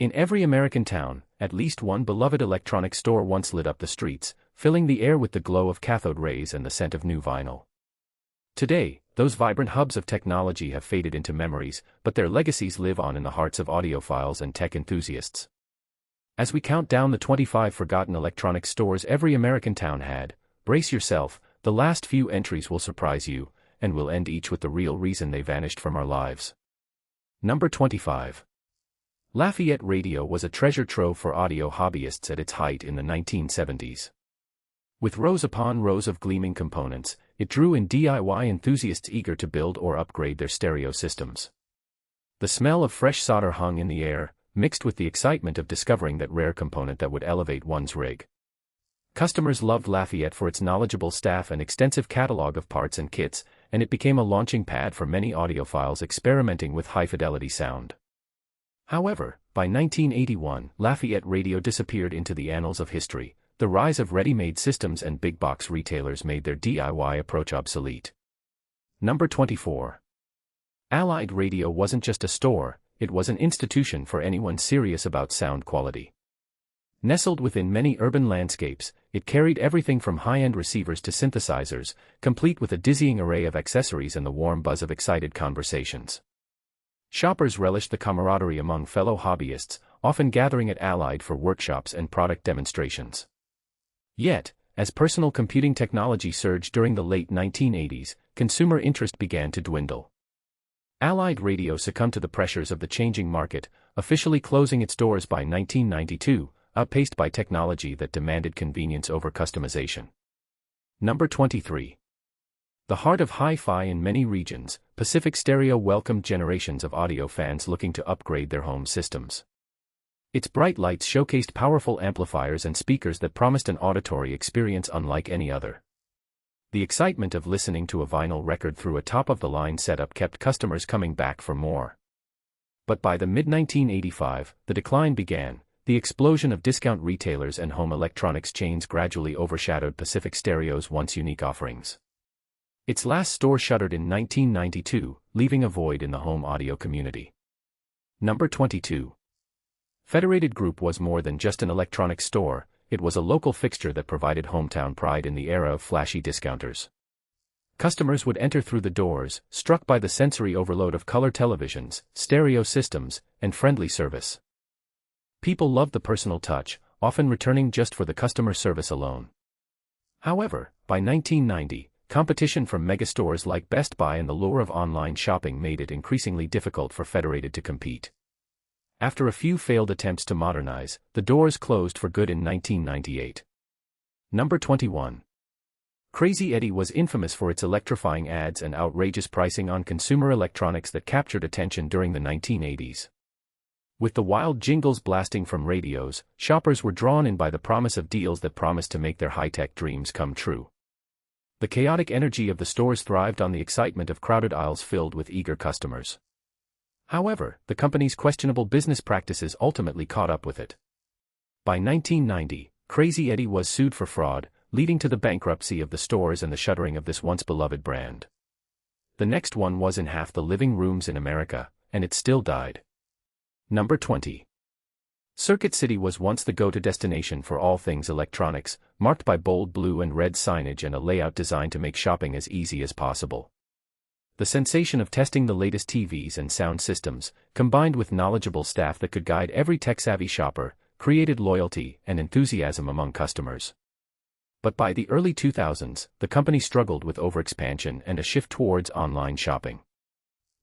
In every American town, at least one beloved electronics store once lit up the streets, filling the air with the glow of cathode rays and the scent of new vinyl. Today, those vibrant hubs of technology have faded into memories, but their legacies live on in the hearts of audiophiles and tech enthusiasts. As we count down the 25 forgotten electronics stores every American town had, brace yourself, the last few entries will surprise you, and we'll end each with the real reason they vanished from our lives. Number 25. Lafayette Radio was a treasure trove for audio hobbyists at its height in the 1970s. With rows upon rows of gleaming components, it drew in DIY enthusiasts eager to build or upgrade their stereo systems. The smell of fresh solder hung in the air, mixed with the excitement of discovering that rare component that would elevate one's rig. Customers loved Lafayette for its knowledgeable staff and extensive catalog of parts and kits, and it became a launching pad for many audiophiles experimenting with high-fidelity sound. However, by 1981, Lafayette Radio disappeared into the annals of history. The rise of ready-made systems and big-box retailers made their DIY approach obsolete. Number 24. Allied Radio wasn't just a store, it was an institution for anyone serious about sound quality. Nestled within many urban landscapes, it carried everything from high-end receivers to synthesizers, complete with a dizzying array of accessories and the warm buzz of excited conversations. Shoppers relished the camaraderie among fellow hobbyists, often gathering at Allied for workshops and product demonstrations. Yet, as personal computing technology surged during the late 1980s, consumer interest began to dwindle. Allied Radio succumbed to the pressures of the changing market, officially closing its doors by 1992, outpaced by technology that demanded convenience over customization. Number 23. The heart of HiFi in many regions, Pacific Stereo welcomed generations of audio fans looking to upgrade their home systems. Its bright lights showcased powerful amplifiers and speakers that promised an auditory experience unlike any other. The excitement of listening to a vinyl record through a top-of-the-line setup kept customers coming back for more. But by the mid-1985, the decline began. The explosion of discount retailers and home electronics chains gradually overshadowed Pacific Stereo's once unique offerings. Its last store shuttered in 1992, leaving a void in the home audio community. Number 22. Federated Group was more than just an electronics store, it was a local fixture that provided hometown pride in the era of flashy discounters. Customers would enter through the doors, struck by the sensory overload of color televisions, stereo systems, and friendly service. People loved the personal touch, often returning just for the customer service alone. However, by 1990, competition from megastores like Best Buy and the lure of online shopping made it increasingly difficult for Federated to compete. After a few failed attempts to modernize, the doors closed for good in 1998. Number 21. Crazy Eddie was infamous for its electrifying ads and outrageous pricing on consumer electronics that captured attention during the 1980s. With the wild jingles blasting from radios, shoppers were drawn in by the promise of deals that promised to make their high-tech dreams come true. The chaotic energy of the stores thrived on the excitement of crowded aisles filled with eager customers. However, the company's questionable business practices ultimately caught up with it. By 1990, Crazy Eddie was sued for fraud, leading to the bankruptcy of the stores and the shuttering of this once beloved brand. The next one was in half the living rooms in America, and it still died. Number 20. Circuit City was once the go-to destination for all things electronics, marked by bold blue and red signage and a layout designed to make shopping as easy as possible. The sensation of testing the latest TVs and sound systems, combined with knowledgeable staff that could guide every tech-savvy shopper, created loyalty and enthusiasm among customers. But by the early 2000s, the company struggled with overexpansion and a shift towards online shopping.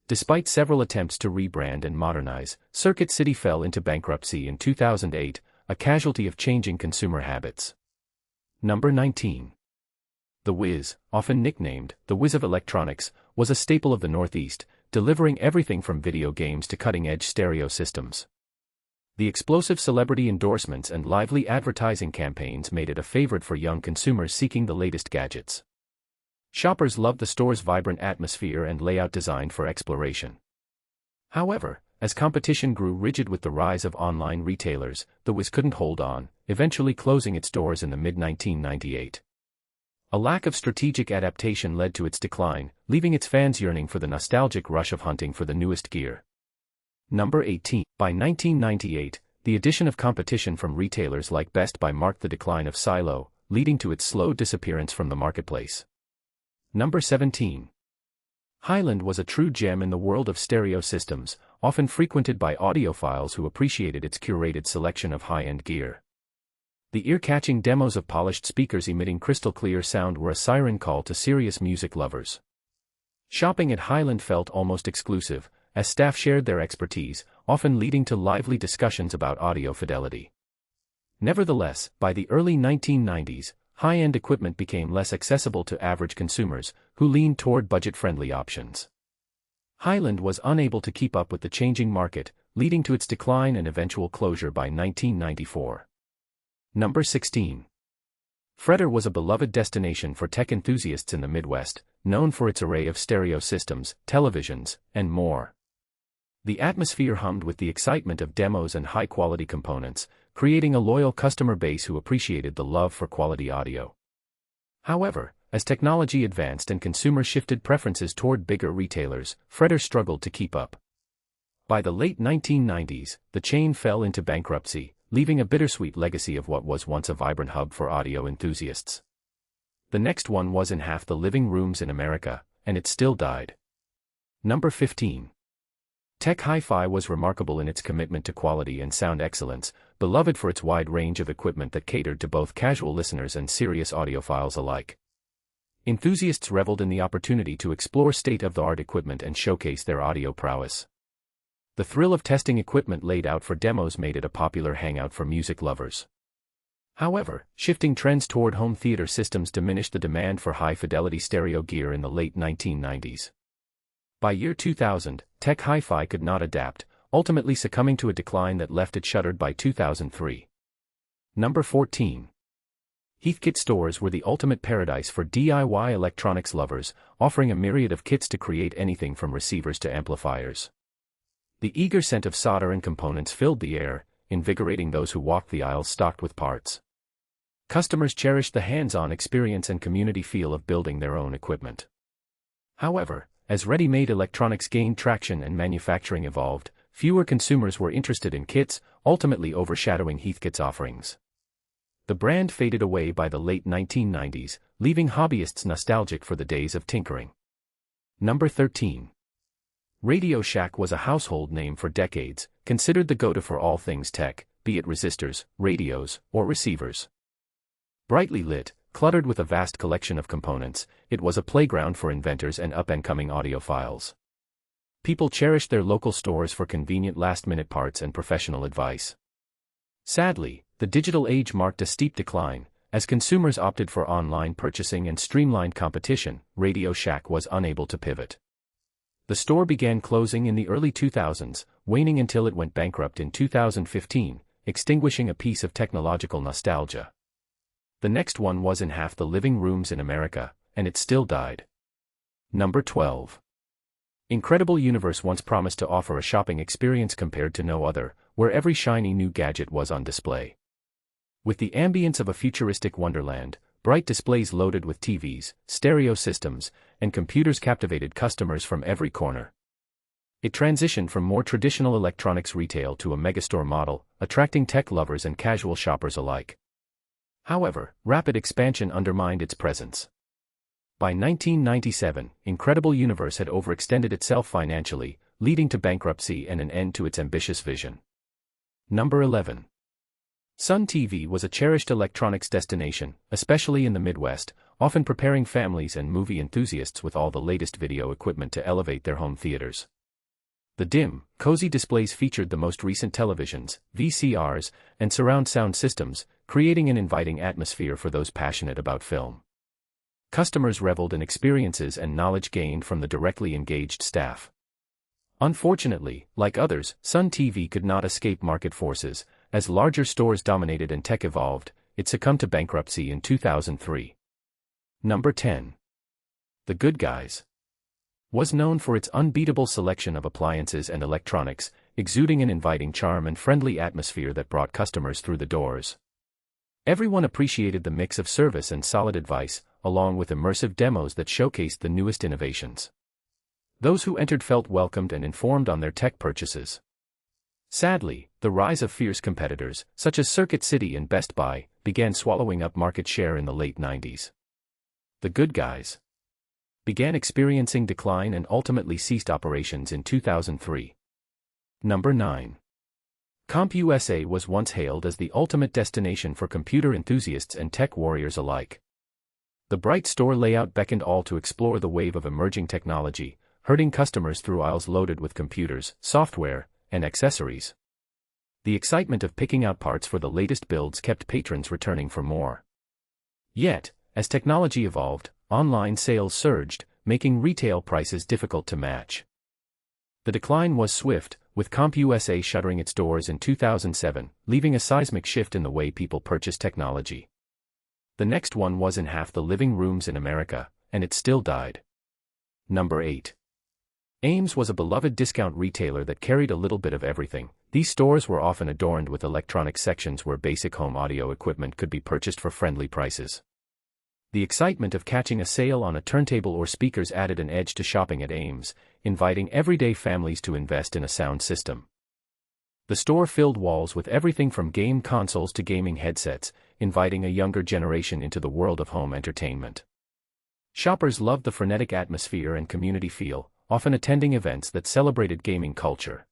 Despite several attempts to rebrand and modernize, Circuit City fell into bankruptcy in 2008, a casualty of changing consumer habits. Number 19. The Wiz, often nicknamed the Wiz of Electronics, was a staple of the Northeast, delivering everything from video games to cutting-edge stereo systems. The explosive celebrity endorsements and lively advertising campaigns made it a favorite for young consumers seeking the latest gadgets. Shoppers loved the store's vibrant atmosphere and layout designed for exploration. However, as competition grew rigid with the rise of online retailers, the Wiz couldn't hold on, eventually closing its doors in the mid-1998. A lack of strategic adaptation led to its decline, leaving its fans yearning for the nostalgic rush of hunting for the newest gear. Number 18. By 1998, the addition of competition from retailers like Best Buy marked the decline of Silo, leading to its slow disappearance from the marketplace. Number 17. Highland was a true gem in the world of stereo systems, often frequented by audiophiles who appreciated its curated selection of high-end gear. The ear-catching demos of polished speakers emitting crystal-clear sound were a siren call to serious music lovers. Shopping at Highland felt almost exclusive, as staff shared their expertise, often leading to lively discussions about audio fidelity. Nevertheless, by the early 1990s, high-end equipment became less accessible to average consumers, who leaned toward budget-friendly options. Highland was unable to keep up with the changing market, leading to its decline and eventual closure by 1994. Number 16. Fredder was a beloved destination for tech enthusiasts in the Midwest, known for its array of stereo systems, televisions, and more. The atmosphere hummed with the excitement of demos and high-quality components, creating a loyal customer base who appreciated the love for quality audio. However, as technology advanced and consumers shifted preferences toward bigger retailers, Fredder struggled to keep up. By the late 1990s, the chain fell into bankruptcy, leaving a bittersweet legacy of what was once a vibrant hub for audio enthusiasts. The next one was in half the living rooms in America, and it still died. Number 15. Tech HiFi was remarkable in its commitment to quality and sound excellence, beloved for its wide range of equipment that catered to both casual listeners and serious audiophiles alike. Enthusiasts reveled in the opportunity to explore state-of-the-art equipment and showcase their audio prowess. The thrill of testing equipment laid out for demos made it a popular hangout for music lovers. However, shifting trends toward home theater systems diminished the demand for high-fidelity stereo gear in the late 1990s. By year 2000, Tech HiFi could not adapt, ultimately succumbing to a decline that left it shuttered by 2003. Number 14. Heathkit stores were the ultimate paradise for DIY electronics lovers, offering a myriad of kits to create anything from receivers to amplifiers. The eager scent of solder and components filled the air, invigorating those who walked the aisles stocked with parts. Customers cherished the hands-on experience and community feel of building their own equipment. However, as ready-made electronics gained traction and manufacturing evolved, fewer consumers were interested in kits, ultimately overshadowing Heathkit's offerings. The brand faded away by the late 1990s, leaving hobbyists nostalgic for the days of tinkering. Number 13. Radio Shack was a household name for decades, considered the go-to for all things tech, be it resistors, radios, or receivers. Brightly lit, cluttered with a vast collection of components, it was a playground for inventors and up-and-coming audiophiles. People cherished their local stores for convenient last-minute parts and professional advice. Sadly, the digital age marked a steep decline. As consumers opted for online purchasing and streamlined competition, Radio Shack was unable to pivot. The store began closing in the early 2000s, waning until it went bankrupt in 2015, extinguishing a piece of technological nostalgia. The next one was in half the living rooms in America, and it still died. Number 12. Incredible Universe once promised to offer a shopping experience compared to no other, where every shiny new gadget was on display. With the ambience of a futuristic wonderland, bright displays loaded with TVs, stereo systems, and computers captivated customers from every corner. It transitioned from more traditional electronics retail to a megastore model, attracting tech lovers and casual shoppers alike. However, rapid expansion undermined its presence. By 1997, Incredible Universe had overextended itself financially, leading to bankruptcy and an end to its ambitious vision. Number 11. Sun TV was a cherished electronics destination, especially in the Midwest, often preparing families and movie enthusiasts with all the latest video equipment to elevate their home theaters. The dim, cozy displays featured the most recent televisions, VCRs, and surround sound systems, creating an inviting atmosphere for those passionate about film. Customers reveled in experiences and knowledge gained from the directly engaged staff. Unfortunately, like others, Sun TV could not escape market forces. As larger stores dominated and tech evolved, it succumbed to bankruptcy in 2003. Number 10. The Good Guys was known for its unbeatable selection of appliances and electronics, exuding an inviting charm and friendly atmosphere that brought customers through the doors. Everyone appreciated the mix of service and solid advice, along with immersive demos that showcased the newest innovations. Those who entered felt welcomed and informed on their tech purchases. Sadly, the rise of fierce competitors, such as Circuit City and Best Buy, began swallowing up market share in the late 90s. The good guys began experiencing decline and ultimately ceased operations in 2003. Number 9. CompUSA was once hailed as the ultimate destination for computer enthusiasts and tech warriors alike. The bright store layout beckoned all to explore the wave of emerging technology, herding customers through aisles loaded with computers, software, and accessories. The excitement of picking out parts for the latest builds kept patrons returning for more. Yet, as technology evolved, online sales surged, making retail prices difficult to match. The decline was swift, with CompUSA shuttering its doors in 2007, leaving a seismic shift in the way people purchase technology. The next one was in half the living rooms in America, and it still died. Number 8. Ames was a beloved discount retailer that carried a little bit of everything. These stores were often adorned with electronic sections where basic home audio equipment could be purchased for friendly prices. The excitement of catching a sale on a turntable or speakers added an edge to shopping at Ames, inviting everyday families to invest in a sound system. The store filled walls with everything from game consoles to gaming headsets, inviting a younger generation into the world of home entertainment. Shoppers loved the frenetic atmosphere and community feel, often attending events that celebrated gaming culture.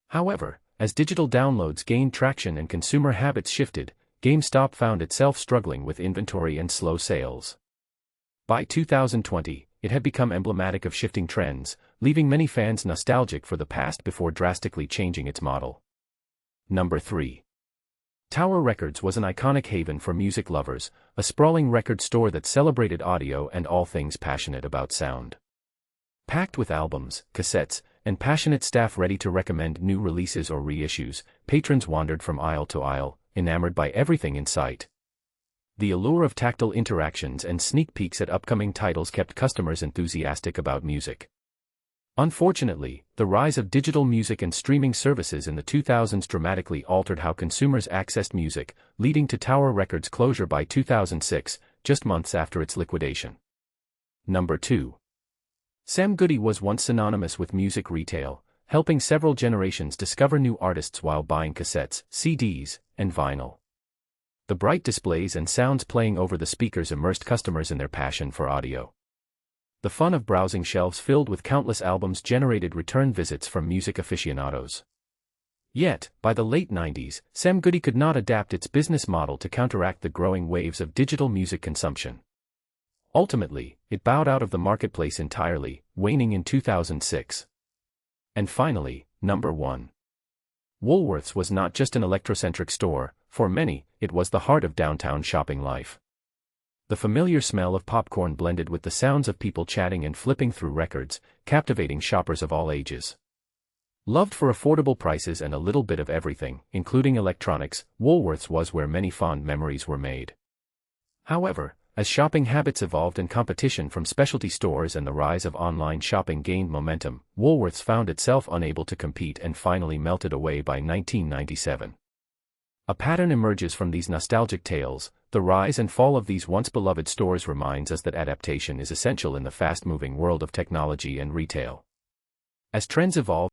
However, as digital downloads gained traction and consumer habits shifted, GameStop found itself struggling with inventory and slow sales. By 2020, it had become emblematic of shifting trends, leaving many fans nostalgic for the past before drastically changing its model. Number 3. Tower Records was an iconic haven for music lovers, a sprawling record store that celebrated audio and all things passionate about sound. Packed with albums, cassettes, and passionate staff ready to recommend new releases or reissues, patrons wandered from aisle to aisle, enamored by everything in sight. The allure of tactile interactions and sneak peeks at upcoming titles kept customers enthusiastic about music. Unfortunately, the rise of digital music and streaming services in the 2000s dramatically altered how consumers accessed music, leading to Tower Records' closure by 2006, just months after its liquidation. Number 2. Sam Goody was once synonymous with music retail, helping several generations discover new artists while buying cassettes, CDs, and vinyl. The bright displays and sounds playing over the speakers immersed customers in their passion for audio. The fun of browsing shelves filled with countless albums generated return visits from music aficionados. Yet, by the late 90s, Sam Goody could not adapt its business model to counteract the growing waves of digital music consumption. Ultimately, it bowed out of the marketplace entirely, waning in 2006. And finally, number 1. Woolworth's was not just an electrocentric store. For many, it was the heart of downtown shopping life. The familiar smell of popcorn blended with the sounds of people chatting and flipping through records, captivating shoppers of all ages. Loved for affordable prices and a little bit of everything, including electronics, Woolworth's was where many fond memories were made. However, as shopping habits evolved and competition from specialty stores and the rise of online shopping gained momentum, Woolworth's found itself unable to compete and finally melted away by 1997. A pattern emerges from these nostalgic tales. The rise and fall of these once beloved stores reminds us that adaptation is essential in the fast-moving world of technology and retail. As trends evolve,